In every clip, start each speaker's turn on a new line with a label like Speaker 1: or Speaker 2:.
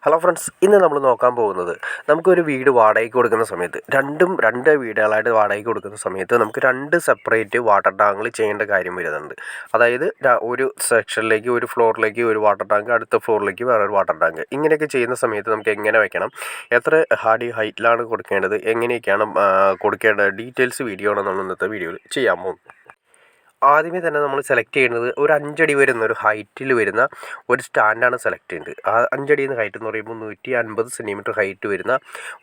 Speaker 1: Hello friends, ഇന്ന് നമ്മൾ നോക്കാൻ പോകുന്നത് നമുക്കൊരു വീട് വാടകയ്ക്ക് കൊടുക്കുന്ന സമയത്ത് രണ്ട് വീടുകളായിട്ട് വാടകയ്ക്ക് കൊടുക്കുന്ന സമയത്ത് നമുക്ക് രണ്ട് സെപ്പറേറ്റ് വാട്ടർ ടാങ്കുകൾ ചെയ്യേണ്ട കാര്യം വരുന്നുണ്ട്. അതായത് ഒരു സെക്ഷനിലേക്ക് ഒരു ഫ്ലോറിലേക്ക് ഒരു വാട്ടർ ടാങ്ക്, അടുത്ത ഫ്ലോറിലേക്ക് വേറൊരു വാട്ടർ ടാങ്ക്, ഇങ്ങനെയൊക്കെ ചെയ്യുന്ന സമയത്ത് നമുക്ക് എങ്ങനെ വെക്കണം, എത്ര ഹൈറ്റിലാണ് കൊടുക്കേണ്ടത്, എങ്ങനെയൊക്കെയാണ് കൊടുക്കേണ്ട ഡീറ്റെയിൽസ് വീഡിയോ ആണ് നമ്മൾ ഇന്നത്തെ വീഡിയോയിൽ ചെയ്യാൻ പോകുന്നത്. ആദ്യമേ തന്നെ നമ്മൾ സെലക്ട് ചെയ്യുന്നത് ഒരു 5 അടി വരുന്ന ഒരു ഹൈറ്റിൽ വരുന്ന ഒരു സ്റ്റാൻഡാണ് സെലക്ട് ചെയ്യേണ്ടത്. ആ 5 അടി ഹൈറ്റ് എന്ന് പറയുമ്പോൾ 150 സെൻറ്റിമീറ്റർ ഹൈറ്റ് വരുന്ന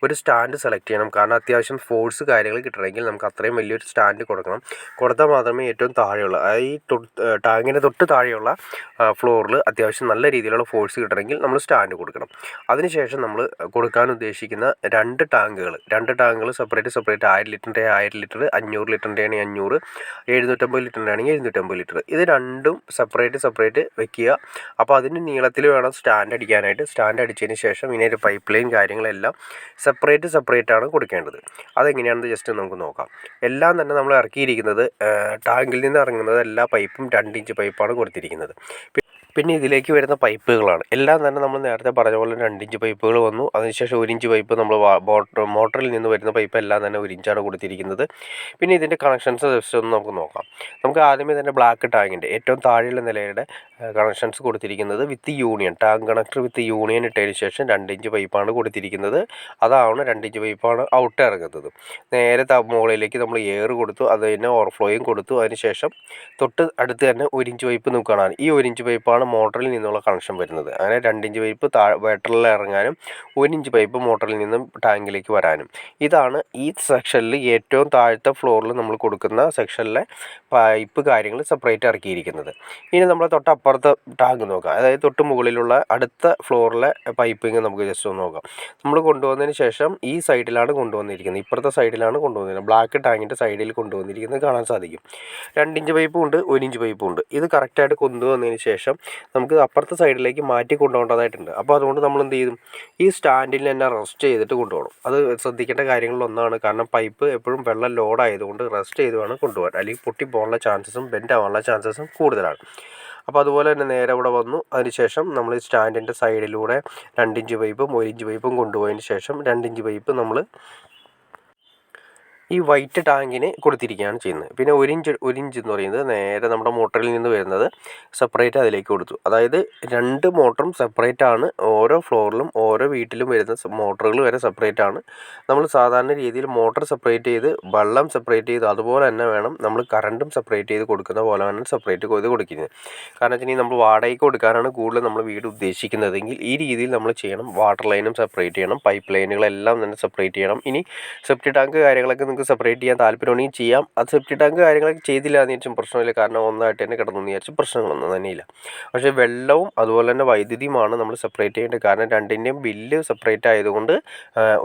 Speaker 1: ഒരു സ്റ്റാൻഡ് സെലക്ട് ചെയ്യണം. കാരണം അത്യാവശ്യം ഫോഴ്സ് കാര്യങ്ങൾ കിട്ടണമെങ്കിൽ നമുക്ക് അത്രയും വലിയൊരു സ്റ്റാൻഡ് കൊടുക്കണം. കൊടുത്താൽ മാത്രമേ ഏറ്റവും താഴെയുള്ള, അതായത് ഈ ടാങ്കിൻ്റെ തൊട്ട് താഴെയുള്ള ഫ്ലോറിൽ അത്യാവശ്യം നല്ല രീതിയിലുള്ള ഫോഴ്സ് കിട്ടണമെങ്കിൽ നമ്മൾ സ്റ്റാൻഡ് കൊടുക്കണം. അതിനുശേഷം നമ്മൾ കൊടുക്കാൻ ഉദ്ദേശിക്കുന്ന രണ്ട് ടാങ്കുകൾ സെപ്പറേറ്റ് 1000 ലിറ്ററിൻ്റെ 1000 ലിറ്റർ, 500 ലിറ്ററിൻ്റെ ആണെങ്കിൽ 500, 750 ലിറ്ററിൻ്റെ ആണെങ്കിൽ 750 ലിറ്റർ, ഇത് രണ്ടും സെപ്പറേറ്റ് വെക്കുക. അപ്പോൾ അതിന് നീളത്തിൽ വേണം സ്റ്റാൻഡ് അടിക്കാനായിട്ട്. സ്റ്റാൻഡ് അടിച്ചതിന് ശേഷം ഇതിൻ്റെ പൈപ്പ് ലൈൻ കാര്യങ്ങളെല്ലാം സെപ്പറേറ്റ് ആണ് കൊടുക്കേണ്ടത്. അതെങ്ങനെയാണെന്ന് ജസ്റ്റ് നമുക്ക് നോക്കാം. എല്ലാം തന്നെ നമ്മൾ ഇറക്കിയിരിക്കുന്നത്, ടാങ്കിൽ നിന്ന് ഇറങ്ങുന്നത് എല്ലാ പൈപ്പും 2 ഇഞ്ച് പൈപ്പാണ് കൊടുത്തിരിക്കുന്നത്. പിന്നെ ഇതിലേക്ക് വരുന്ന പൈപ്പുകളാണ് എല്ലാം തന്നെ നമ്മൾ നേരത്തെ പറഞ്ഞ പോലെ 2 ഇഞ്ച് പൈപ്പുകൾ വന്നു. അതിനുശേഷം 1 ഇഞ്ച് പൈപ്പ് നമ്മൾ മോട്ടറിൽ നിന്ന് വരുന്ന പൈപ്പ് എല്ലാം തന്നെ 1 ഇഞ്ചാണ് കൊടുത്തിരിക്കുന്നത്. പിന്നെ ഇതിൻ്റെ കണക്ഷൻസ് ജസ്റ്റ് ഒന്ന് നമുക്ക് നോക്കാം. നമുക്ക് ആദ്യമേ തന്നെ ബ്ലാക്ക് ടാങ്കിൻ്റെ ഏറ്റവും താഴെയുള്ള നിലയുടെ കണക്ഷൻസ് കൊടുത്തിരിക്കുന്നത് വിത്ത് യൂണിയൻ, ടാങ്ക് കണക്ടർ വിത്ത് യൂണിയൻ ഇട്ടതിന് ശേഷം 2 ഇഞ്ച് പൈപ്പാണ് കൊടുത്തിരിക്കുന്നത്. അതാണ് 2 ഇഞ്ച് പൈപ്പാണ് ഔട്ട് ഇറങ്ങുന്നത്. നേരെ മുകളിലേക്ക് നമ്മൾ എയർ കൊടുത്തു, അത് തന്നെ ഓവർഫ്ലോയും കൊടുത്തു. അതിനുശേഷം തൊട്ട് അടുത്ത് തന്നെ 1 ഇഞ്ച് പൈപ്പ് നോക്കുകയാണ്. ഈ 1 ഇഞ്ച് പൈപ്പാണ് മോട്ടറിൽ നിന്നുള്ള കണക്ഷൻ വരുന്നത്. അങ്ങനെ 2 ഇഞ്ച് പൈപ്പ് വാട്ടറിൽ ഇറങ്ങാനും 1 ഇഞ്ച് പൈപ്പ് മോട്ടറിൽ നിന്നും ടാങ്കിലേക്ക് വരാനും. ഇതാണ് ഈ സെക്ഷനിൽ ഏറ്റവും താഴത്തെ ഫ്ലോറിൽ നമ്മൾ കൊടുക്കുന്ന സെക്ഷനിലെ പൈപ്പ് കാര്യങ്ങൾ സെപ്പറേറ്റ് ഇറക്കിയിരിക്കുന്നത്. ഇനി നമ്മൾ തൊട്ടപ്പുറത്തെ ടാങ്ക് നോക്കാം, അതായത് തൊട്ട് മുകളിലുള്ള അടുത്ത ഫ്ലോറിലെ പൈപ്പിങ് നമുക്ക് ജസ്റ്റ് ഒന്ന് നോക്കാം. നമ്മൾ കൊണ്ടുവന്നതിന് ശേഷം ഈ സൈഡിലാണ് കൊണ്ടുവന്നിരിക്കുന്നത്, ഇപ്പുറത്തെ സൈഡിലാണ് കൊണ്ടുവന്നിരിക്കുന്നത്. ബ്ലാക്ക് ടാങ്കിൻ്റെ സൈഡിൽ കൊണ്ടുവന്നിരിക്കുന്നത് കാണാൻ സാധിക്കും. 2 ഇഞ്ച് പൈപ്പും ഉണ്ട്, 1 ഇഞ്ച് പൈപ്പും ഉണ്ട്. ഇത് കറക്റ്റായിട്ട് കൊണ്ടുവന്നതിന് ശേഷം നമുക്ക് അപ്പുറത്തെ സൈഡിലേക്ക് മാറ്റി കൊണ്ടുപോകേണ്ടതായിട്ടുണ്ട്. അപ്പോൾ അതുകൊണ്ട് നമ്മൾ എന്ത് ചെയ്യും, ഈ സ്റ്റാൻഡിൽ തന്നെ റെസ്റ്റ് ചെയ്തിട്ട് കൊണ്ടുപോകണം. അത് ശ്രദ്ധിക്കേണ്ട കാര്യങ്ങളിലൊന്നാണ്. കാരണം പൈപ്പ് എപ്പോഴും വെള്ളം ലോഡായതുകൊണ്ട് റെസ്റ്റ് ചെയ്ത് വേണം കൊണ്ടുപോകാൻ, അല്ലെങ്കിൽ പൊട്ടിപ്പോകാനുള്ള ചാൻസസും ബെൻഡ് ആവാനുള്ള ചാൻസസും കൂടുതലാണ്. അപ്പോൾ അതുപോലെ തന്നെ നേരെ ഇവിടെ വന്നു. അതിനുശേഷം നമ്മൾ ഈ സ്റ്റാൻഡിൻ്റെ സൈഡിലൂടെ 2 ഇഞ്ച് പൈപ്പും 1 ഇഞ്ച് പൈപ്പും കൊണ്ടുപോയതിന് ശേഷം 2 ഇഞ്ച് പൈപ്പ് നമ്മൾ ഈ വൈറ്റ് ടാങ്കിന് കൊടുത്തിരിക്കുകയാണ് ചെയ്യുന്നത്. പിന്നെ 1 ഇഞ്ച് എന്ന് പറയുന്നത് നേരെ നമ്മുടെ മോട്ടറിൽ നിന്ന് വരുന്നത് സെപ്പറേറ്റ് അതിലേക്ക് കൊടുത്തു. അതായത് 2 മോട്ടറും സെപ്പറേറ്റ് ആണ്. ഓരോ ഫ്ലോറിലും ഓരോ വീട്ടിലും വരുന്ന മോട്ടറുകൾ വരെ സെപ്പറേറ്റ് ആണ്. നമ്മൾ സാധാരണ രീതിയിൽ മോട്ടർ സെപ്പറേറ്റ് ചെയ്ത്, വെള്ളം സെപ്പറേറ്റ് ചെയ്ത്, അതുപോലെ തന്നെ വേണം നമ്മൾ കറണ്ടും സെപ്പറേറ്റ് ചെയ്ത് കൊടുക്കുന്ന പോലെ തന്നെ സെപ്പറേറ്റ് ചെയ്ത് കൊടുക്കുന്നത്. കാരണം വെച്ചാൽ നമ്മൾ വാടകയ്ക്ക് കൊടുക്കാനാണ് കൂടുതൽ നമ്മൾ വീട് ഉദ്ദേശിക്കുന്നതെങ്കിൽ ഈ രീതിയിൽ നമ്മൾ ചെയ്യണം. വാട്ടർ ലൈനും സെപ്പറേറ്റ് ചെയ്യണം, പൈപ്പ് ലൈനുകളെല്ലാം തന്നെ സെപ്പറേറ്റ് ചെയ്യണം. ഇനി സെപ്റ്റി ടാങ്ക് കാര്യങ്ങളൊക്കെ നിങ്ങൾക്ക് സെപ്പറേറ്റ് ചെയ്യാൻ താല്പര്യമുണ്ടെങ്കിൽ ചെയ്യാം. അത് സെപ്റ്റി ടാങ്ക് കാര്യങ്ങളൊക്കെ ചെയ്തില്ല എന്ന് വിചാരിച്ചും പ്രശ്നമില്ല, കാരണം ഒന്നായിട്ട് തന്നെ കിടന്നു എന്ന് വിചാരിച്ചും പ്രശ്നങ്ങളൊന്നും തന്നെയില്ല. പക്ഷേ വെള്ളവും അതുപോലെ തന്നെ വൈദ്യുതിയുമാണ് നമ്മൾ സെപ്പറേറ്റ് ചെയ്യേണ്ടത്. കാരണം രണ്ടിൻ്റെയും ബില്ല് സെപ്പറേറ്റ് ആയതുകൊണ്ട്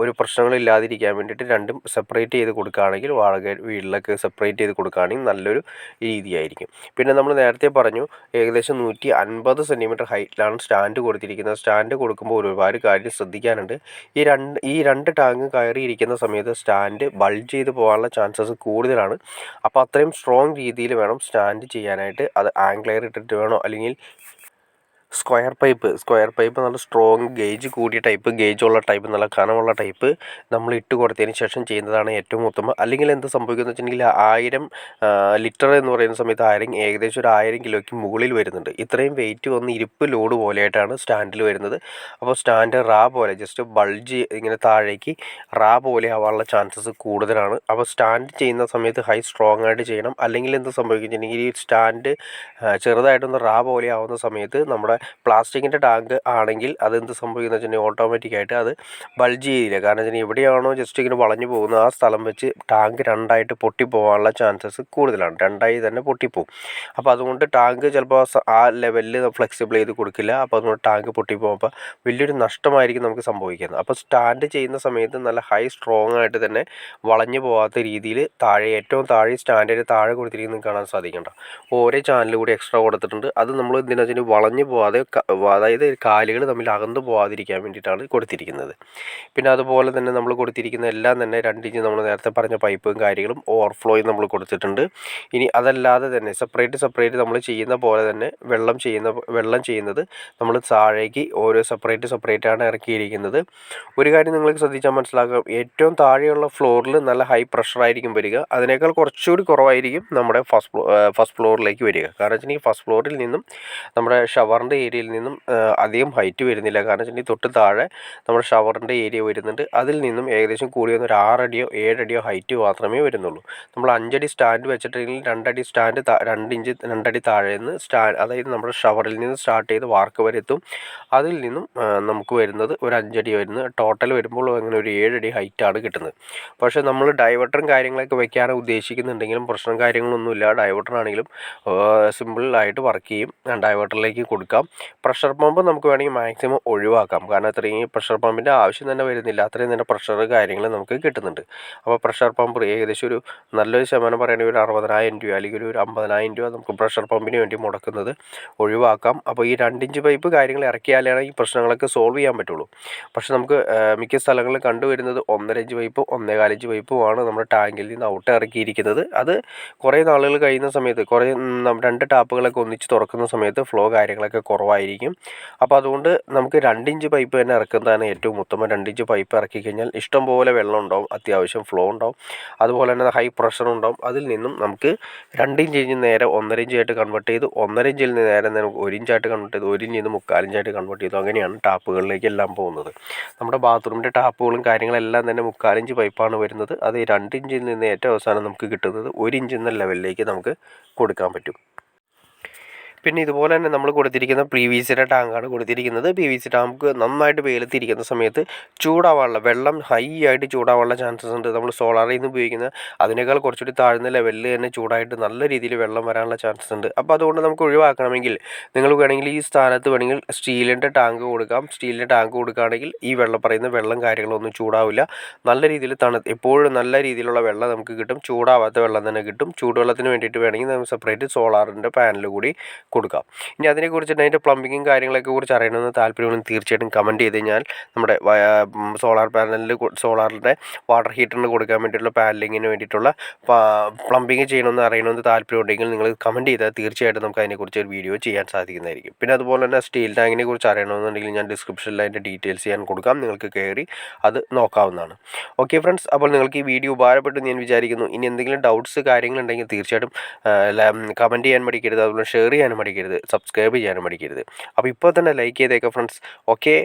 Speaker 1: ഒരു പ്രശ്നങ്ങളില്ലാതിരിക്കാൻ വേണ്ടിയിട്ട് രണ്ടും സെപ്പറേറ്റ് ചെയ്ത് കൊടുക്കുകയാണെങ്കിൽ, വാടക വീട്ടിലൊക്കെ സെപ്പറേറ്റ് ചെയ്ത് കൊടുക്കുകയാണെങ്കിൽ നല്ലൊരു രീതിയായിരിക്കും. പിന്നെ നമ്മൾ നേരത്തെ പറഞ്ഞു, ഏകദേശം 150 സെൻറ്റിമീറ്റർ ഹൈറ്റിലാണ് സ്റ്റാൻഡ് കൊടുത്തിരിക്കുന്നത്. സ്റ്റാൻഡ് കൊടുക്കുമ്പോൾ ഒരുപാട് കാര്യം ശ്രദ്ധിക്കാനുണ്ട്. ഈ രണ്ട് ടാങ്ക് കയറിയിരിക്കുന്ന സമയത്ത് സ്റ്റാൻഡ് ബൾജ് ചെയ്ത് പോകാനുള്ള ചാൻസസ് കൂടുതലാണ്. അപ്പോൾ അത്രയും സ്ട്രോങ് രീതിയിൽ വേണം സ്റ്റാൻഡ് ചെയ്യാനായിട്ട്. അത് ആംഗ്ലെയർ ഇട്ടിട്ട് വേണോ, അല്ലെങ്കിൽ സ്ക്വയർ പൈപ്പ് നല്ല സ്ട്രോങ് ഗേജ് കൂടിയ ടൈപ്പ്, ഗേജുള്ള ടൈപ്പ്, നല്ല കനമുള്ള ടൈപ്പ് നമ്മൾ ഇട്ട് കൊടുത്തതിന് ശേഷം ചെയ്യുന്നതാണ് ഏറ്റവും ഉത്തമം. അല്ലെങ്കിൽ എന്ത് സംഭവിക്കുന്നത് വെച്ചിട്ടുണ്ടെങ്കിൽ 1000 ലിറ്റർ എന്ന് പറയുന്ന സമയത്ത് ഏകദേശം ഒരു 1000 കിലോയ്ക്ക് മുകളിൽ വരുന്നുണ്ട്. ഇത്രയും വെയിറ്റ് വന്ന് ഇരിപ്പ് ലോഡ് പോലെയായിട്ടാണ് സ്റ്റാൻഡിൽ വരുന്നത്. അപ്പോൾ സ്റ്റാൻഡ് പോലെ ജസ്റ്റ് ബൾജ് ഇങ്ങനെ താഴേക്ക് പോലെ ആവാനുള്ള ചാൻസസ് കൂടുതലാണ്. അപ്പോൾ സ്റ്റാൻഡ് ചെയ്യുന്ന സമയത്ത് സ്ട്രോങ് ആയിട്ട് ചെയ്യണം. അല്ലെങ്കിൽ എന്ത് സംഭവിക്കുന്നുണ്ടെങ്കിൽ ഈ സ്റ്റാൻഡ് ചെറുതായിട്ടൊന്ന് പോലെ ആവുന്ന സമയത്ത് നമ്മുടെ പ്ലാസ്റ്റിക്കിൻ്റെ ടാങ്ക് ആണെങ്കിൽ അതെന്ത് സംഭവിക്കുന്നത് വെച്ചിട്ടുണ്ടെങ്കിൽ ഓട്ടോമാറ്റിക്കായിട്ട് അത് ബൾജ് ചെയ്യില്ല. കാരണം വെച്ചാൽ എവിടെയാണോ ജസ്റ്റ് ഇങ്ങനെ വളഞ്ഞു പോകുന്നത് ആ സ്ഥലം വെച്ച് ടാങ്ക് രണ്ടായിട്ട് പൊട്ടിപ്പോകാനുള്ള ചാൻസസ് കൂടുതലാണ്. രണ്ടായി തന്നെ പൊട്ടിപ്പോവും. അപ്പോൾ അതുകൊണ്ട് ടാങ്ക് ചിലപ്പോൾ ആ ലെവലിൽ ഫ്ലെക്സിബിൾ ചെയ്ത് കൊടുക്കില്ല. അപ്പോൾ അതുകൊണ്ട് ടാങ്ക് പൊട്ടിപ്പോകുമ്പോൾ വലിയൊരു നഷ്ടമായിരിക്കും നമുക്ക് സംഭവിക്കുന്നത്. അപ്പോൾ സ്റ്റാൻഡ് ചെയ്യുന്ന സമയത്ത് നല്ല സ്ട്രോങ് ആയിട്ട് തന്നെ വളഞ്ഞു പോകാത്ത രീതിയിൽ ഏറ്റവും താഴെ സ്റ്റാൻഡിന് താഴെ കൊടുത്തിരിക്കുന്നത് കാണാൻ സാധിക്കേണ്ട ഓരോ ചാനൽ കൂടി എക്സ്ട്രാ കൊടുത്തിട്ടുണ്ട്. അത് നമ്മൾ എന്തിനാ വെച്ചാൽ വളഞ്ഞു പോകാത്ത അതായത് കാലുകൾ തമ്മിൽ അകന്നു പോകാതിരിക്കാൻ വേണ്ടിയിട്ടാണ് കൊടുത്തിരിക്കുന്നത്. പിന്നെ അതുപോലെ തന്നെ നമ്മൾ കൊടുത്തിരിക്കുന്ന എല്ലാം തന്നെ 2 ഇഞ്ച് നമ്മൾ നേരത്തെ പറഞ്ഞ പൈപ്പും കാര്യങ്ങളും ഓവർഫ്ലോയും നമ്മൾ കൊടുത്തിട്ടുണ്ട്. ഇനി അതല്ലാതെ തന്നെ സെപ്പറേറ്റ് നമ്മൾ ചെയ്യുന്ന പോലെ തന്നെ വെള്ളം ചെയ്യുന്നത് നമ്മൾ താഴേക്ക് ഓരോ സെപ്പറേറ്റ് ആണ് ഇറക്കിയിരിക്കുന്നത്. ഒരു കാര്യം നിങ്ങൾക്ക് ശ്രദ്ധിച്ചാൽ മനസ്സിലാക്കാം, ഏറ്റവും താഴെയുള്ള ഫ്ലോറിൽ നല്ല ഹൈ പ്രഷർ ആയിരിക്കും വരിക. അതിനേക്കാൾ കുറച്ചുകൂടി കുറവായിരിക്കും നമ്മുടെ ഫസ്റ്റ് ഫ്ലോറിലേക്ക് വരിക. കാരണം വെച്ചിട്ടുണ്ടെങ്കിൽ ഫസ്റ്റ് ഫ്ലോറിൽ നിന്നും നമ്മുടെ ഷവറിൻ്റെ ഏരിയയിൽ നിന്നും അധികം ഹൈറ്റ് വരുന്നില്ല. കാരണം വെച്ചിട്ടുണ്ടെങ്കിൽ തൊട്ട് താഴെ നമ്മുടെ ഷവറിൻ്റെ ഏരിയ വരുന്നുണ്ട്. അതിൽ നിന്നും ഏകദേശം കൂടി വന്ന് ഒരു 6 അടിയോ 7 അടിയോ ഹൈറ്റ് മാത്രമേ വരുന്നുള്ളൂ. നമ്മൾ 5 അടി സ്റ്റാൻഡ് വെച്ചിട്ടുണ്ടെങ്കിൽ 2 അടി സ്റ്റാൻഡ് 2 ഇഞ്ച് 2 അടി താഴെ നിന്ന് അതായത് നമ്മുടെ ഷവറിൽ നിന്ന് സ്റ്റാർട്ട് ചെയ്ത് വാർക്ക് വരെ എത്തും. അതിൽ നിന്നും നമുക്ക് വരുന്നത് ഒരു 5 അടി വരുന്നത്. ടോട്ടൽ വരുമ്പോൾ അങ്ങനെ ഒരു 7 അടി ഹൈറ്റാണ് കിട്ടുന്നത്. പക്ഷേ നമ്മൾ ഡൈവേർട്ടറും കാര്യങ്ങളൊക്കെ വെക്കാൻ ഉദ്ദേശിക്കുന്നുണ്ടെങ്കിലും പ്രശ്നം കാര്യങ്ങളൊന്നുമില്ല. ഡൈവേർട്ടറാണെങ്കിലും സിമ്പിളായിട്ട് വർക്ക് ചെയ്യും. ഡൈവേർട്ടറിലേക്ക് കൊടുക്കാം. പ്രഷർ പമ്പ് നമുക്ക് വേണമെങ്കിൽ മാക്സിമം ഒഴിവാക്കാം. കാരണം അത്രയും പ്രഷർ പമ്പിൻ്റെ ആവശ്യം തന്നെ വരുന്നില്ല. അത്രയും തന്നെ പ്രഷർ കാര്യങ്ങൾ നമുക്ക് കിട്ടുന്നുണ്ട്. അപ്പോൾ പ്രഷർ പമ്പ് ഏകദേശം ഒരു നല്ലൊരു ശതമാനം പറയുകയാണെങ്കിൽ ഒരു 60,000 രൂപ അല്ലെങ്കിൽ ഒരു 50,000 രൂപ നമുക്ക് പ്രഷർ പമ്പിന് വേണ്ടി മുടക്കുന്നത് ഒഴിവാക്കാം. അപ്പോൾ ഈ 2 ഇഞ്ച് പൈപ്പ് കാര്യങ്ങൾ ഇറക്കിയാലാണ് ഈ പ്രശ്നങ്ങളൊക്കെ സോൾവ് ചെയ്യാൻ പറ്റുള്ളൂ. പക്ഷേ നമുക്ക് മിക്ക സ്ഥലങ്ങളിൽ കണ്ടുവരുന്നത് 1.5 ഇഞ്ച് പൈപ്പും 1.25 ഇഞ്ച് പൈപ്പുമാണ് നമ്മുടെ ടാങ്കിൽ നിന്ന് ഔട്ട് ഇറക്കിയിരിക്കുന്നത്. അത് കുറേ നാളുകൾ കഴിയുന്ന സമയത്ത് 2 ടാപ്പുകളൊക്കെ ഒന്നിച്ച് തുറക്കുന്ന സമയത്ത് ഫ്ലോ കാര്യങ്ങളൊക്കെ കുറവായിരിക്കും. അപ്പോൾ അതുകൊണ്ട് നമുക്ക് 2 ഇഞ്ച് പൈപ്പ് തന്നെ ഇറക്കുന്നതാണ് ഏറ്റവും ഉത്തമം. 2 ഇഞ്ച് പൈപ്പ് ഇറക്കി കഴിഞ്ഞാൽ ഇഷ്ടംപോലെ വെള്ളം ഉണ്ടാവും, അത്യാവശ്യം ഫ്ലോ ഉണ്ടാവും, അതുപോലെ തന്നെ ഹൈ പ്രഷർ ഉണ്ടാവും. അതിൽ നിന്നും നമുക്ക് 2 ഇഞ്ച് കഴിഞ്ഞ് നേരെ 1.5 ഇഞ്ചായിട്ട് കൺവേർട്ട് ചെയ്ത് 1.5 ഇഞ്ചിൽ നിന്ന് നേരെ നമുക്ക് 1 ഇഞ്ചായിട്ട് കൺവേർട്ട് ചെയ്ത് 1 ഇഞ്ചിൽ നിന്ന് 3/4 ഇഞ്ചായിട്ട് കൺവേർട്ട് ചെയ്തു. അങ്ങനെയാണ് ടാപ്പുകളിലേക്ക് എല്ലാം പോകുന്നത്. നമ്മുടെ ബാത്റൂമിൻ്റെ ടാപ്പുകളും കാര്യങ്ങളെല്ലാം തന്നെ 3/4 ഇഞ്ച് പൈപ്പാണ് വരുന്നത്. അത് 2 ഇഞ്ചിൽ നിന്ന് ഏറ്റവും അവസാനം നമുക്ക് കിട്ടുന്നത് 1 ഇഞ്ച് എന്ന ലെവലിലേക്ക് നമുക്ക് കൊടുക്കാൻ പറ്റും. പിന്നെ ഇതുപോലെ തന്നെ നമ്മൾ കൊടുത്തിരിക്കുന്ന PVCയുടെ ടാങ്കാണ് കൊടുത്തിരിക്കുന്നത്. PVC ടാങ്ക് നന്നായിട്ട് വെയിലത്തിരിക്കുന്ന സമയത്ത് ചൂടാവാനുള്ള വെള്ളം ഹൈ ആയിട്ട് ചൂടാവാനുള്ള ചാൻസസ് ഉണ്ട്. നമ്മൾ സോളാറിൽ നിന്ന് ഉപയോഗിക്കുന്ന അതിനേക്കാൾ കുറച്ചുകൂടി താഴ്ന്ന ലെവലിൽ തന്നെ ചൂടായിട്ട് നല്ല രീതിയിൽ വെള്ളം വരാനുള്ള ചാൻസസ് ഉണ്ട്. അപ്പോൾ അതുകൊണ്ട് നമുക്ക് ഒഴിവാക്കണമെങ്കിൽ നിങ്ങൾ വേണമെങ്കിൽ ഈ സ്ഥാനത്ത് വേണമെങ്കിൽ സ്റ്റീലിൻ്റെ ടാങ്ക് കൊടുക്കാം. സ്റ്റീലിൻ്റെ ടാങ്ക് കൊടുക്കുകയാണെങ്കിൽ ഈ പറയുന്ന വെള്ളം കാര്യങ്ങളൊന്നും ചൂടാവില്ല. നല്ല രീതിയിൽ എപ്പോഴും നല്ല രീതിയിലുള്ള വെള്ളം നമുക്ക് കിട്ടും. ചൂടാവാത്ത വെള്ളം തന്നെ കിട്ടും. ചൂടുവെള്ളത്തിന് വേണ്ടിയിട്ട് വേണമെങ്കിൽ നമുക്ക് സെപ്പറേറ്റ് സോളാറിൻ്റെ പാനൽ കൂടി കൊടുക്കാം. ഇനി അതിനെക്കുറിച്ചിട്ട് അതിൻ്റെ പ്ലംബിങ്ങും കാര്യങ്ങളൊക്കെ കുറിച്ച് അറിയണമെന്ന് താല്പര്യമുണ്ടെങ്കിൽ തീർച്ചയായിട്ടും കമൻറ്റ് ചെയ്ത് കഴിഞ്ഞാൽ നമ്മുടെ സോളാറിൻ്റെ വാട്ടർ ഹീറ്ററിന് കൊടുക്കാൻ വേണ്ടിയിട്ടുള്ള പാനലിങ്ങിന് വേണ്ടിയിട്ടുള്ള പ്ലംബിങ് ചെയ്യണമെന്ന് അറിയണമെന്ന് താല്പര്യമുണ്ടെങ്കിൽ നിങ്ങൾ കമൻറ്റ് ചെയ്താൽ തീർച്ചയായിട്ടും നമുക്ക് അതിനെക്കുറിച്ച് ഒരു വീഡിയോ ചെയ്യാൻ സാധിക്കുന്നതായിരിക്കും. പിന്നെ അതുപോലെ തന്നെ സ്റ്റീൽ ടാങ്കിനെ കുറിച്ച് അറിയണമെന്നുണ്ടെങ്കിൽ ഞാൻ ഡിസ്ക്രിപ്ഷനിൽ അതിൻ്റെ ഡീറ്റെയിൽസ് ഞാൻ കൊടുക്കാം. നിങ്ങൾക്ക് കയറി അത് നോക്കാവുന്നതാണ്. ഓക്കെ ഫ്രണ്ട്സ്, അപ്പോൾ നിങ്ങൾക്ക് ഈ വീഡിയോ ഉപകാരപ്പെട്ടു ഞാൻ വിചാരിക്കുന്നു. ഇനി എന്തെങ്കിലും ഡൗട്ട്സ് കാര്യങ്ങളുണ്ടെങ്കിൽ തീർച്ചയായിട്ടും കമൻറ്റ് ചെയ്യാൻ മടിക്കരുത്. അതുപോലെ ഷെയർ ചെയ്യാനും മടിക്കരുത്, സബ്സ്ക്രൈബ് ചെയ്യാനും മടിക്കരുത്. അപ്പോൾ ഇപ്പോൾ തന്നെ ലൈക്ക് ചെയ്തേക്കാം ഫ്രണ്ട്സ്. ഓക്കെ.